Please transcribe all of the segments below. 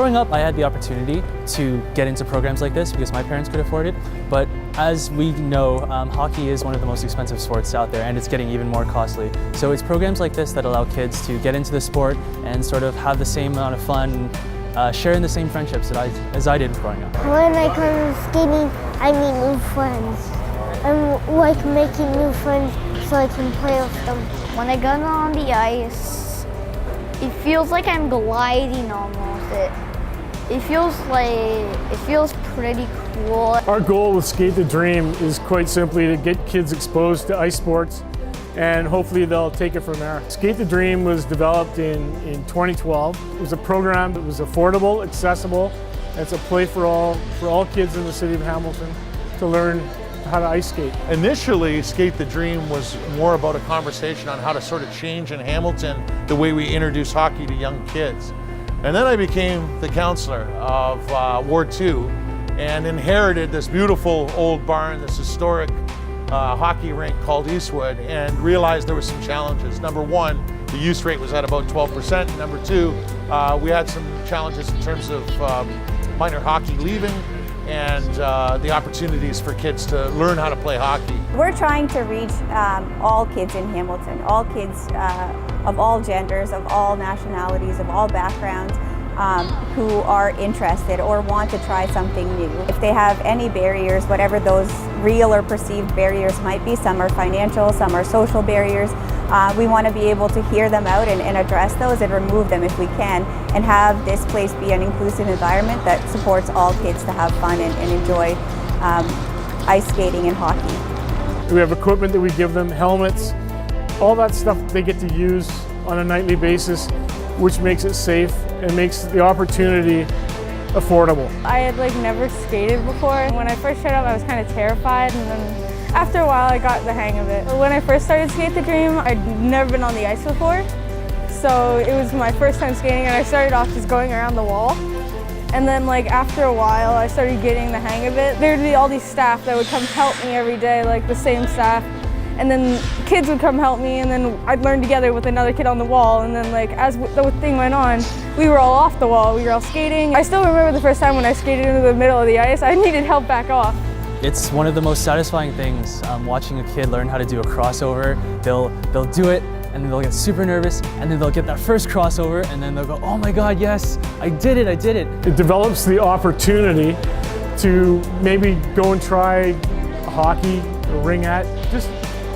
Growing up, I had the opportunity to get into programs like this because my parents could afford it, but as we know, hockey is one of the most expensive sports out there, and it's getting even more costly. So it's programs like this that allow kids to get into the sport and sort of have the same amount of fun, sharing the same friendships as I did growing up. When I come skating, I meet new friends. I like making new friends so I can play with them. When I get on the ice, it feels like I'm gliding almost. It feels pretty cool. Our goal with Skate the Dream is quite simply to get kids exposed to ice sports, and hopefully they'll take it from there. Skate the Dream was developed in 2012. It was a program that was affordable, accessible. It's a play for all kids in the city of Hamilton to learn how to ice skate. Initially, Skate the Dream was more about a conversation on how to sort of change in Hamilton the way we introduce hockey to young kids. And then I became the counselor of Ward 2 and inherited this beautiful old barn, this historic hockey rink called Eastwood, and realized there were some challenges. Number one, the use rate was at about 12%. Number two, we had some challenges in terms of minor hockey leaving and the opportunities for kids to learn how to play hockey. We're trying to reach all kids in Hamilton, all kids of all genders, of all nationalities, of all backgrounds, who are interested or want to try something new. If they have any barriers, whatever those real or perceived barriers might be, some are financial, some are social barriers, we want to be able to hear them out and address those and remove them if we can, and have this place be an inclusive environment that supports all kids to have fun and enjoy ice skating and hockey. We have equipment that we give them, helmets, all that stuff they get to use on a nightly basis, which makes it safe and makes the opportunity affordable. I had never skated before. When I first showed up, I was kind of terrified, and then after a while I got the hang of it. When I first started Skate the Dream, I'd never been on the ice before, so it was my first time skating, and I started off just going around the wall. And then after a while, I started getting the hang of it. There'd be all these staff that would come help me every day, the same staff. And then kids would come help me, and then I'd learn together with another kid on the wall. And then as the thing went on, we were all off the wall. We were all skating. I still remember the first time when I skated into the middle of the ice, I needed help back off. It's one of the most satisfying things, watching a kid learn how to do a crossover. They'll do it, and then they'll get super nervous, and then they'll get that first crossover, and then they'll go, oh my God, yes, I did it, I did it. It develops the opportunity to maybe go and try hockey, or ringette. Just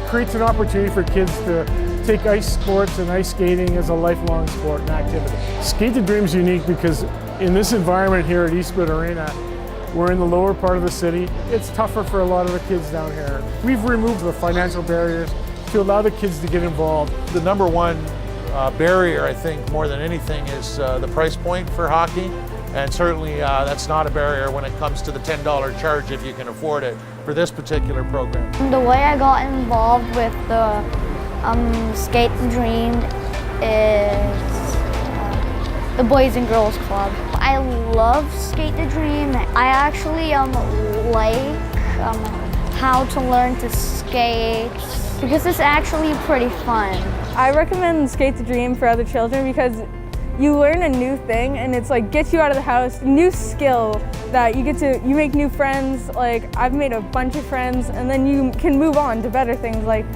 creates an opportunity for kids to take ice sports and ice skating as a lifelong sport and activity. Skate the Dream is unique because in this environment here at Eastwood Arena, we're in the lower part of the city. It's tougher for a lot of the kids down here. We've removed the financial barriers to allow the kids to get involved. The number one barrier, I think, more than anything, is the price point for hockey. And certainly that's not a barrier when it comes to the $10 charge if you can afford it for this particular program. The way I got involved with the Skate the Dream is the Boys and Girls Club. I love Skate the Dream. I actually like how to learn to skate because it's actually pretty fun. I recommend Skate the Dream for other children because you learn a new thing, and it's gets you out of the house, new skill that you make new friends. I've made a bunch of friends, and then you can move on to better things like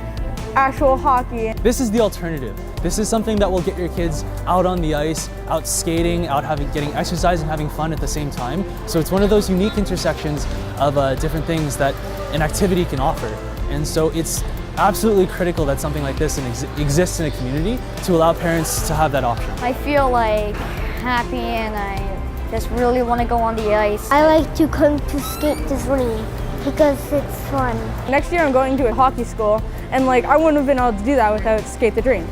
actual hockey. This is the alternative. This is something that will get your kids out on the ice, out skating, out getting exercise and having fun at the same time. So it's one of those unique intersections of different things that an activity can offer. And so it's absolutely critical that something like this exists in a community to allow parents to have that option. I feel happy, and I just really want to go on the ice. I like to come to Skate the Dream because it's fun. Next year I'm going to a hockey school, and I wouldn't have been able to do that without Skate the Dream.